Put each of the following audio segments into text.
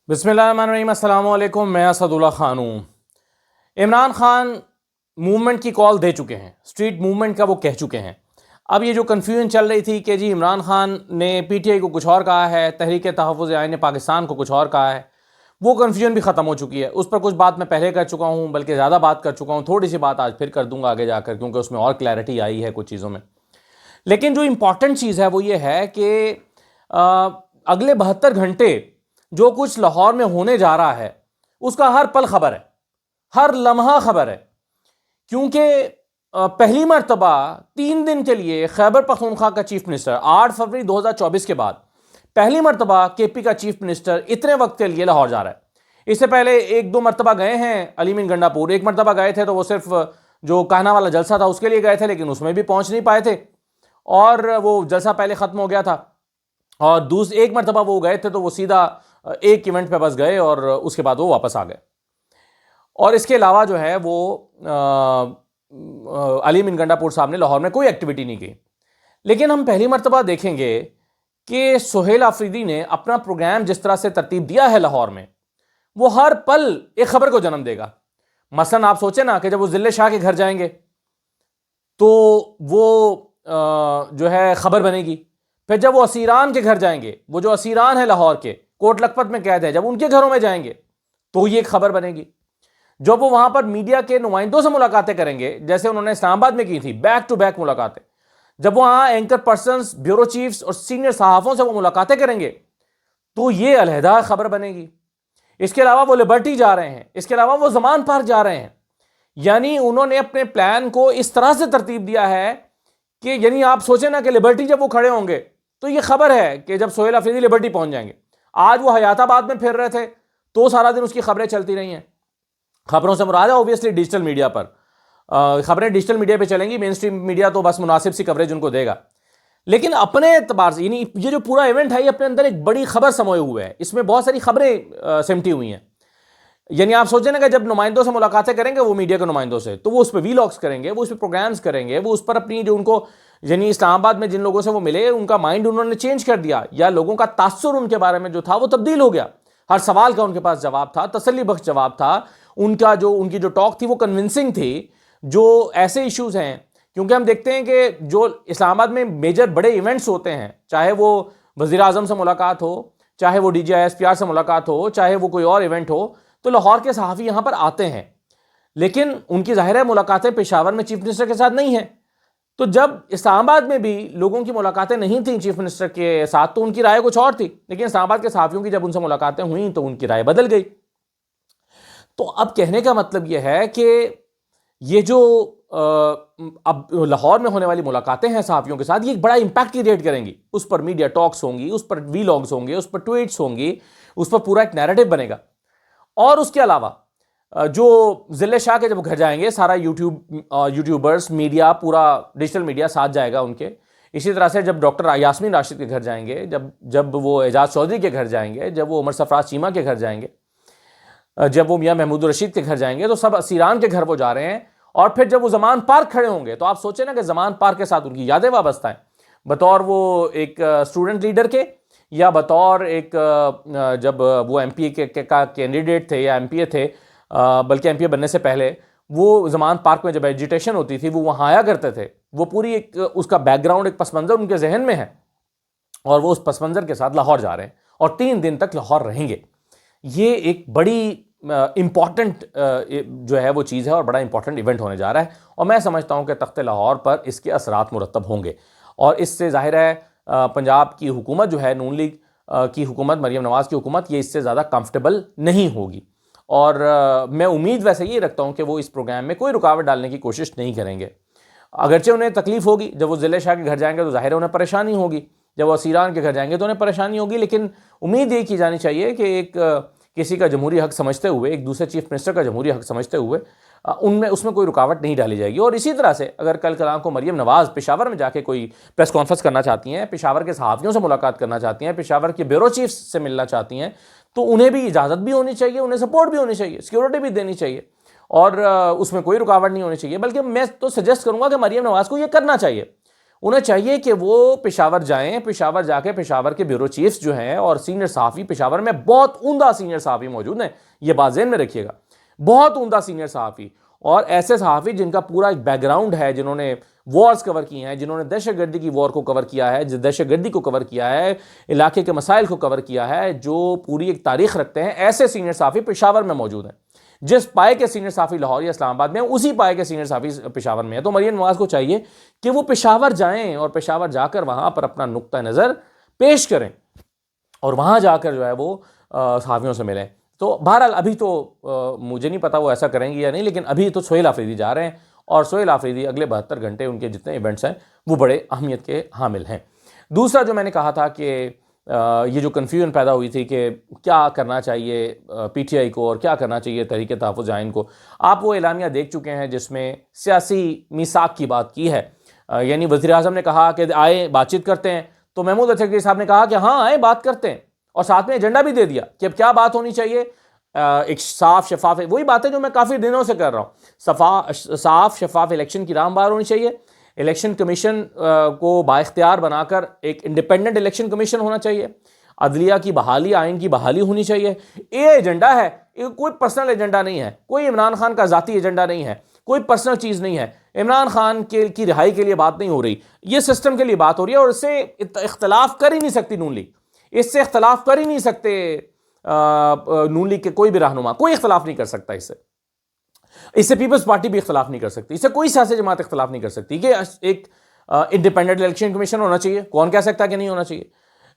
बिस्मिल्लाहिर्रहमानिर्रहीम, अस्सलाम वालेकुम। मैं असदुल्ला खान हूँ। इमरान खान मूवमेंट की कॉल दे चुके हैं, स्ट्रीट मूवमेंट का वो कह चुके हैं। अब ये जो कन्फ्यूजन चल रही थी कि जी इमरान खान ने पीटीआई को कुछ और कहा है, तहरीक तहफ़्फ़ुज़ आईन पाकिस्तान को कुछ और कहा है, वो कन्फ्यूजन भी ख़त्म हो चुकी है। उस पर कुछ बात मैं पहले कर चुका हूँ, बल्कि ज़्यादा बात कर चुका हूँ। थोड़ी सी बात आज फिर कर दूंगा आगे जाकर, क्योंकि उसमें और क्लैरिटी आई है कुछ चीज़ों में। लेकिन जो इंपॉर्टेंट चीज़ है वो ये है कि अगले 72 घंटे जो कुछ लाहौर में होने जा रहा है उसका हर पल खबर है, हर लम्हा खबर है। क्योंकि पहली मर्तबा 3 दिन के लिए खैबर पख्तूनख्वा का चीफ मिनिस्टर 8 फरवरी 2024 के बाद पहली मर्तबा केपी का चीफ मिनिस्टर इतने वक्त के लिए लाहौर जा रहा है। इससे पहले 1-2 मर्तबा गए हैं अलीमीन गंडापुर। एक मर्तबा गए थे तो वो सिर्फ जो कहना वाला जलसा था उसके लिए गए थे, लेकिन उसमें भी पहुंच नहीं पाए थे और वो जलसा पहले खत्म हो गया था। और एक मर्तबा वो गए थे तो वो सीधा एक इवेंट पे बस गए और उसके बाद वो वापस आ गए। और इसके अलावा जो है वो अलीमीन गंडापुर साहब ने लाहौर में कोई एक्टिविटी नहीं की। लेकिन हम पहली मर्तबा देखेंगे कि सुहेल आफरीदी ने अपना प्रोग्राम जिस तरह से तरतीब दिया है लाहौर में, वो हर पल एक खबर को जन्म देगा। मसलन आप सोचे ना कि जब वो जिले शाह के घर जाएंगे तो वो जो है खबर बनेगी। फिर जब वो असीरान के घर जाएंगे, वो जो असीरान है लाहौर के, कोट लखपत में कैद है, जब उनके घरों में जाएंगे तो ये खबर बनेगी। जब वो वहां पर मीडिया के नुमाइंदों से मुलाकातें करेंगे, जैसे उन्होंने इस्लामाबाद में की थी, बैक टू बैक मुलाकातें, जब वहां एंकर पर्संस, ब्यूरो चीफ्स और सीनियर सहाफों से वो मुलाकातें करेंगे तो ये अलहदा खबर बनेगी। इसके अलावा वो लिबर्टी जा रहे हैं, इसके अलावा वो ज़मान पार्क जा रहे हैं। यानी उन्होंने अपने प्लान को इस तरह से तरतीब दिया है कि यानी आप सोचें ना कि लिबर्टी जब वो खड़े होंगे तो ये खबर है कि जब सोहेल अफरीदी लिबर्टी पहुंच जाएंगे। आज वो हयाताबाद में फिर रहे थे तो सारा दिन उसकी खबरें चलती रही हैं। खबरों से मुराद है ऑब्वियसली डिजिटल मीडिया पर, खबरें डिजिटल मीडिया पे चलेंगी, मेन स्ट्रीम मीडिया तो बस मुनासिब सी कवरेज उनको देगा। लेकिन अपने एतबार से यानी ये जो पूरा इवेंट है ये अपने अंदर एक बड़ी खबर समोए हुए है, इसमें बहुत सारी खबरें सिमटी हुई हैं। यानी आप सोचें ना कि जब नुमाइंदों से मुलाकातें करेंगे वो मीडिया के नुमाइंदों से, तो वो उस पर वीलॉग्स करेंगे, वो उस पर प्रोग्राम्स करेंगे, वो उस पर अपनी जो उनको यानी इस्लामाबाद में जिन लोगों से वो मिले उनका माइंड उन्होंने चेंज कर दिया, या लोगों का तासुर उनके बारे में जो था वो तब्दील हो गया। हर सवाल का उनके पास जवाब था, तसल्ली बख्श जवाब था। उनकी जो टॉक थी वो कन्विंसिंग थी। जो ऐसे इश्यूज हैं, क्योंकि हम देखते हैं कि जो इस्लामाबाद में मेजर बड़े इवेंट्स होते हैं, चाहे वो वज़ीर आज़म से मुलाकात हो, चाहे वो DGISPR से मुलाकात हो, चाहे वो कोई और इवेंट हो, तो लाहौर के सहाफ़ी यहाँ पर आते हैं। लेकिन उनकी ज़ाहिर है मुलाकातें पेशावर में चीफ मिनिस्टर के साथ नहीं है। तो जब इस्लामाबाद में भी लोगों की मुलाकातें नहीं थी चीफ मिनिस्टर के साथ तो उनकी राय कुछ और थी, लेकिन इस्लामाबाद के सहाफ़ियों की जब उनसे मुलाकातें हुई तो उनकी राय बदल गई। तो अब कहने का मतलब यह है कि ये जो अब लाहौर में होने वाली मुलाकातें हैं सहाफ़ियों के साथ, ये एक बड़ा इंपैक्ट क्रिएट करेंगी। उस पर मीडिया टॉक्स होंगी, उस पर वीलॉग्स होंगे, उस पर ट्वीट्स होंगी, उस पर पूरा एक नैरेटिव बनेगा। और उसके अलावा जो जिले शाह के जब घर जाएंगे, सारा यूट्यूबर्स, मीडिया, पूरा डिजिटल मीडिया साथ जाएगा उनके। इसी तरह से जब डॉक्टर यास्मीन राशिद के घर जाएंगे, जब वो एजाज चौधरी के घर जाएंगे, जब वो उमर सरफराज चीमा के घर जाएंगे, जब वो मियाँ महमूद रशीद के घर जाएंगे, तो सब असीरान के घर वो जा रहे हैं। और फिर जब वो ज़मान पार्क खड़े होंगे तो आप सोचें ना कि ज़मान पार्क के साथ उनकी यादें वाबस्ता हैं, बतौर वो एक स्टूडेंट लीडर के, या बतौर एक जब वो MPA का कैंडिडेट थे या MPA थे, बल्कि MPA बनने से पहले वो ज़मान पार्क में जब एजिटेशन होती थी वो वहाँ आया करते थे। वो पूरी एक उसका बैकग्राउंड, एक पस मंज़र उनके जहन में है, और वो उस पस मंज़र के साथ लाहौर जा रहे हैं और 3 दिन तक लाहौर रहेंगे। ये एक बड़ी इंपॉर्टेंट जो है वो चीज़ है और बड़ा इंपॉर्टेंट इवेंट होने जा रहा है। और मैं समझता हूँ कि तख्ते लाहौर पर इसके असरात मुरतब होंगे, और इससे ज़ाहिर है पंजाब की हुकूमत जो है, नून लीग की हुकूमत, मरीम नवाज़ की हुकूमत, ये इससे ज़्यादा कंफर्टेबल नहीं होगी। और मैं उम्मीद वैसे ये रखता हूँ कि वो इस प्रोग्राम में कोई रुकावट डालने की कोशिश नहीं करेंगे। अगरचे उन्हें तकलीफ होगी, जब वो ज़िले शाह के घर जाएंगे तो ज़ाहिर है उन्हें परेशानी होगी, जब वो असीरान के घर जाएंगे तो उन्हें परेशानी होगी। लेकिन उम्मीद ये की जानी चाहिए कि एक किसी का जमहूरी हक समझते हुए, एक दूसरे चीफ मिनिस्टर का जमहूरी हक समझते हुए उसमें कोई रुकावट नहीं डाली जाएगी। और इसी तरह से अगर कल कलाम को मरीम नवाज़ पेशावर में जाके कोई प्रेस कॉन्फ्रेंस करना चाहती हैं, पेशावर के सहाफ़ियों से मुलाकात करना चाहती हैं, पेशावर के ब्यूरो चीफ से मिलना चाहती हैं, तो उन्हें भी इजाज़त भी होनी चाहिए, उन्हें सपोर्ट भी होनी चाहिए, सिक्योरिटी भी देनी चाहिए, और उसमें कोई रुकावट नहीं होनी चाहिए। बल्कि मैं तो सजेस्ट करूँगा कि मरीम नवाज़ को ये करना चाहिए। उन्हें चाहिए कि वो पेशावर जाएं, पेशावर जाके पेशावर के ब्यूरो चीफ्स जो हैं और सीनियर सहाफ़ी, पेशावर में बहुत उम्दा सीनियर सहाफ़ी मौजूद हैं, ये बात ज़हन में रखिएगा, बहुत उम्दा सीनियर सहाफ़ी और ऐसे सहाफ़ी जिनका पूरा एक बैकग्राउंड है, जिन्होंने वॉर्स कवर किए हैं, जिन्होंने दहशतगर्दी की वॉर को कवर किया है, दहशतगर्दी को कवर किया है, इलाके के मसाइल को कवर किया है, जो पूरी एक तारीख रखते हैं, ऐसे सीनियर सहाफ़ी पेशावर में मौजूद हैं। जिस पाए के सीनियर सहाफ़ी लाहौर या इस्लामाबाद में, उसी पाए के सीनियर सहाफ़ी पेशावर में है। तो मरियम नवाज़ को चाहिए कि वो पेशावर जाएं और पेशावर जाकर वहाँ पर अपना नुक्ता नज़र पेश करें और वहाँ जाकर जो है वो सहाफ़ियों से मिलें। तो बहरहाल अभी तो मुझे नहीं पता वो ऐसा करेंगे या नहीं, लेकिन अभी तो सोहेल आफरीदी जा रहे हैं और सोहेल आफरीदी अगले 72 घंटे उनके जितने इवेंट्स हैं वो बड़े अहमियत के हामिल हैं। दूसरा जो मैंने कहा था कि ये जो कन्फ्यूजन पैदा हुई थी कि क्या करना चाहिए पीटीआई को और क्या करना चाहिए तहरीक तहफ़्फ़ुज़ आइन को, आप वो एलामिया देख चुके हैं जिसमें सियासी मीसाक की बात की है। यानी वज़ीर आज़म ने कहा कि आए बातचीत करते हैं, तो महमूद अचकज़ई साहब ने कहा कि हाँ आए बात करते हैं और साथ में एजेंडा भी दे दिया कि अब क्या बात होनी चाहिए। एक साफ शफाफ, वही बातें जो मैं काफ़ी दिनों से कर रहा हूँ, साफ शफाफ इलेक्शन की राह बार होनी चाहिए। इलेक्शन कमीशन को बाइख्तियार बनाकर एक इंडिपेंडेंट इलेक्शन कमीशन होना चाहिए। अदलिया की बहाली, आइन की बहाली होनी चाहिए। ये एजेंडा है, ये कोई पर्सनल एजेंडा नहीं है, कोई इमरान खान का ज़ाती एजेंडा नहीं है, कोई पर्सनल चीज़ नहीं है। इमरान खान की रिहाई के लिए बात नहीं हो रही, ये सिस्टम के लिए बात हो रही है और इससे इख्तलाफ कर ही नहीं सकती नून लीग, इससे इख्तलाफ कर ही नहीं सकते नून लीग के कोई भी रहनुमा, कोई इख्तलाफ नहीं कर सकता इससे पीपल्स पार्टी भी इख्तलाफ नहीं कर सकती, इससे कोई सियासी जमात इख्तलाफ नहीं कर सकती कि एक इंडिपेंडेंट इलेक्शन कमीशन होना चाहिए, कौन कह सकता है कि नहीं होना चाहिए।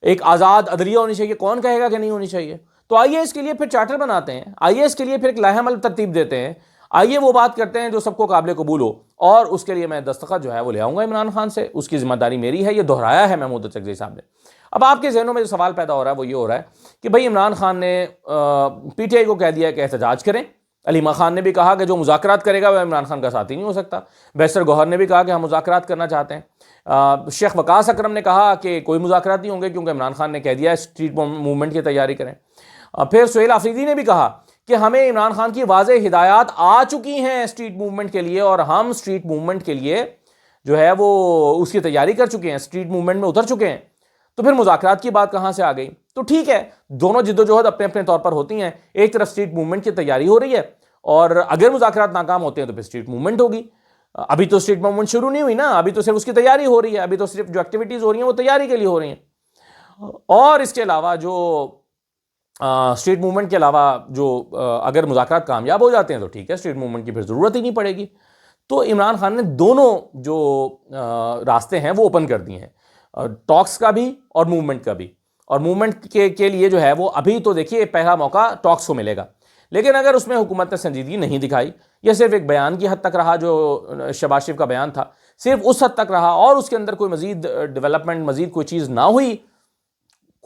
एक आज़ाद अदलिया होनी चाहिए, कौन कहेगा कि नहीं होनी चाहिए। तो आइए इसके लिए फिर चार्टर बनाते हैं, आइए इसके लिए फिर एक लाहेमल तरतीब देते हैं, आइए वो बात करते हैं जो सबको काबिल कबूल हो। और उसके लिए मैं दस्तखत जो है वो ले आऊँगा इमरान खान से, उसकी जिम्मेदारी मेरी है, ये दोहराया है महमूद अचकज़ई साहब ने। अब आपके जहनों में जो सवाल पैदा हो रहा है वो ये हो रहा है कि भाई इमरान खान ने पीटीआई को कह दिया कि एहतजाज करें, अलीमा खान ने भी कहा कि जो मुज़ाकरात करेगा वह इमरान खान का साथी नहीं हो सकता, बैरिस्टर गौहर ने भी कहा कि हम मुज़ाकरात करना चाहते हैं, शेख वकास अकरम ने कहा कि कोई मुज़ाकरात नहीं होंगे क्योंकि इमरान खान ने कह दिया स्ट्रीट मूवमेंट की तैयारी करें। फिर सोहेल आफरीदी ने भी कहा कि हमें इमरान खान की वाज़ेह हिदायत आ चुकी हैं स्ट्रीट मूवमेंट के लिए और हम स्ट्रीट मूवमेंट के लिए जो है वो उसकी तैयारी कर चुके हैं, स्ट्रीट मूवमेंट में उतर चुके हैं। तो फिर मुज़ाकरात की बात कहाँ से आ गई? तो ठीक है, दोनों जिद्दोजहद अपने अपने तौर पर होती हैं। एक तरफ स्ट्रीट मूवमेंट की तैयारी हो रही है और अगर मुज़ाकरात नाकाम होते हैं तो फिर स्ट्रीट मूवमेंट होगी। अभी तो स्ट्रीट मूवमेंट शुरू नहीं हुई ना, अभी तो सिर्फ उसकी तैयारी हो रही है, अभी तो सिर्फ जो एक्टिविटीज़ हो रही हैं वो तैयारी के लिए हो रही हैं। और इसके अलावा जो स्ट्रीट मूवमेंट के अलावा जो अगर मुज़ाकरात कामयाब हो जाते हैं तो ठीक है, स्ट्रीट मूवमेंट की फिर ज़रूरत ही नहीं पड़ेगी। तो इमरान खान ने दोनों जो रास्ते हैं वो ओपन कर दिए हैं, टॉक्स का भी और मूवमेंट का भी। और मूवमेंट के लिए जो है वो अभी तो देखिए पहला मौका टॉक्स को मिलेगा, लेकिन अगर उसमें हुकूमत ने संजीदगी नहीं दिखाई, यह सिर्फ एक बयान की हद तक रहा, जो शहबाज शरीफ का बयान था सिर्फ उस हद तक रहा और उसके अंदर कोई मजीद डेवलपमेंट, मजीद कोई चीज़ ना हुई,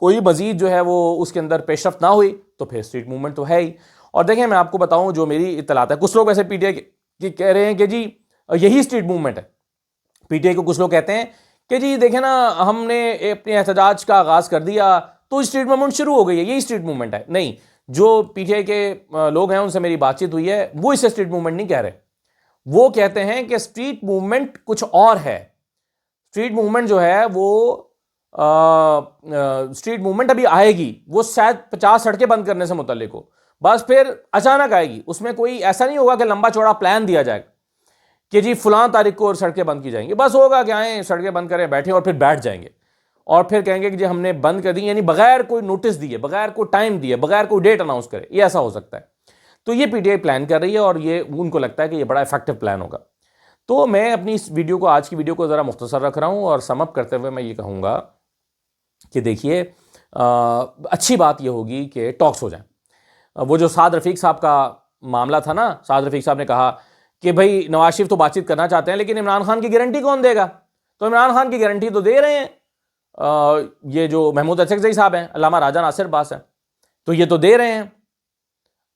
कोई मजीद जो है वो उसके अंदर पेशरफ्त ना हुई, तो फिर स्ट्रीट मूवमेंट तो है ही। और देखें मैं आपको बताऊं जो मेरी इत्तलात है, कुछ लोग ऐसे पीटीआई की कह रहे हैं कि जी यही स्ट्रीट मूवमेंट है। पीटीआई को कुछ लोग कहते हैं कि जी देखें ना, हमने अपने एहतजाज का आगाज़ कर दिया तो स्ट्रीट मूवमेंट शुरू हो गई है, यही स्ट्रीट मूवमेंट है। नहीं, जो पीटीआई के लोग हैं उनसे मेरी बातचीत हुई है, वो इसे स्ट्रीट मूवमेंट नहीं कह रहे। वो कहते हैं कि स्ट्रीट मूवमेंट कुछ और है। स्ट्रीट मूवमेंट जो है वो स्ट्रीट मूवमेंट अभी आएगी, वो शायद 50 सड़कें बंद करने से मुतल्लिक हो, बस फिर अचानक आएगी। उसमें कोई ऐसा नहीं होगा कि लंबा चौड़ा प्लान दिया जाएगा कि जी फलां तारीख को सड़कें बंद की जाएंगी। बस होगा कि आए सड़कें बंद करें, बैठे और फिर बैठ जाएंगे और फिर कहेंगे कि जी हमने बंद कर दी, यानी बगैर कोई नोटिस दिए, बगैर कोई टाइम दिए, बगैर कोई डेट अनाउंस करे। ये ऐसा हो सकता है। तो ये पीटीआई प्लान कर रही है और ये उनको लगता है कि ये बड़ा इफेक्टिव प्लान होगा। तो मैं अपनी इस वीडियो को, आज की वीडियो को ज़रा मुख्तसर रख रहा हूँ और समअप करते हुए मैं ये कहूँगा कि देखिए अच्छी बात ये होगी कि टॉक्स हो जाए। वो जो साद रफ़ीक साहब का मामला था ना, साद रफ़ीक साहब ने कहा कि भाई नवाज शरीफ तो बातचीत करना चाहते हैं लेकिन इमरान खान की गारंटी कौन देगा? तो इमरान खान की गारंटी तो दे रहे हैं ये जो महमूद अचकज़ई साहब हैं, अल्लामा राजा नासिर अब्बास हैं, तो ये तो दे रहे हैं।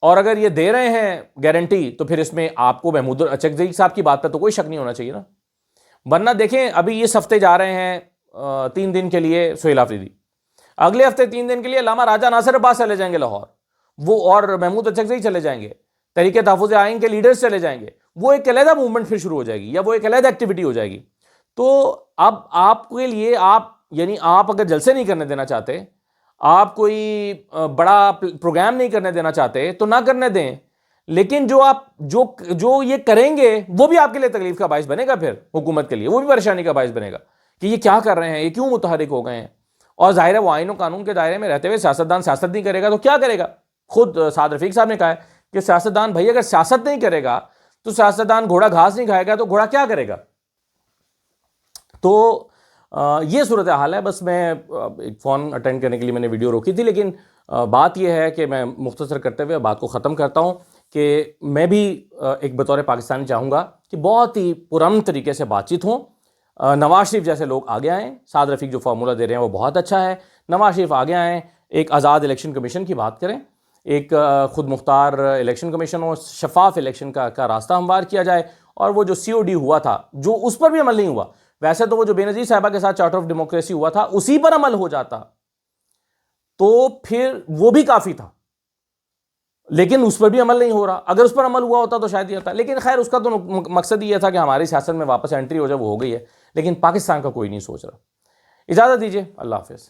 और अगर ये दे रहे हैं गारंटी तो फिर इसमें आपको महमूद अचकज़ई साहब की बात पर तो कोई शक नहीं होना चाहिए ना। वरना देखें अभी इस हफ्ते जा रहे हैं 3 दिन के लिए सोहेल आफरीदी, अगले हफ्ते 3 दिन के लिए अल्लामा राजा नासिर अब्बास चले जाएंगे लाहौर, वो और महमूद अचकज़ई चले जाएंगे, तहरीक तहफ़्फ़ुज़ आइन के लीडर्स चले जाएंगे। वो एक अलहदा मूवमेंट फिर शुरू हो जाएगी या वो एक अलहदा एक्टिविटी हो जाएगी। तो अब आपके लिए आप यानी आप अगर जलसे नहीं करने देना चाहते, आप कोई बड़ा प्रोग्राम नहीं करने देना चाहते तो ना करने दें, लेकिन जो आप जो जो ये करेंगे वो भी आपके लिए तकलीफ का बायस बनेगा, फिर हुकूमत के लिए वो भी परेशानी का बायस बनेगा कि ये क्या कर रहे हैं, ये क्यों मुतहरिक हो गए हैं। और जाहिर है वो आईन और कानून के दायरे में रहते हुए सियासतदान सियासत नहीं करेगा तो क्या करेगा। खुद साद रफीक साहब ने कहा है कि सियासतदान भाई अगर सियासत नहीं करेगा तो सियासतदान घोड़ा घास नहीं खाएगा तो घोड़ा क्या करेगा। तो ये सूरत हाल है। बस मैं एक फ़ोन अटेंड करने के लिए मैंने वीडियो रोकी थी, लेकिन बात यह है कि मैं मुख्तसर करते हुए बात को ख़त्म करता हूँ कि मैं भी एक बतौर पाकिस्तानी चाहूँगा कि बहुत ही पुरअमन तरीके से बातचीत हो। नवाज शरीफ जैसे लोग आगे आएँ। साद रफीक जो फार्मूला दे रहे हैं वो बहुत अच्छा है। नवाज शरीफ आगे आएँ, एक आज़ाद इलेक्शन कमीशन की बात करें, एक खुद मुख्तार इलेक्शन कमीशन हो, शफाफ इलेक्शन का रास्ता हमवार किया जाए। और वो जो COD हुआ था, जो उस पर भी अमल नहीं हुआ, वैसे तो वो जो बेनज़ीर साहिबा के साथ चार्टर ऑफ डेमोक्रेसी हुआ था उसी पर अमल हो जाता तो फिर वो भी काफ़ी था, लेकिन उस पर भी अमल नहीं हो रहा। अगर उस पर अमल हुआ होता तो शायद ये होता, लेकिन खैर उसका तो मकसद ये था कि हमारी सियासत में वापस एंट्री हो जाए, वो हो गई है, लेकिन पाकिस्तान का कोई नहीं सोच रहा। इजाज़त दीजिए, अल्लाह हाफ़िज़।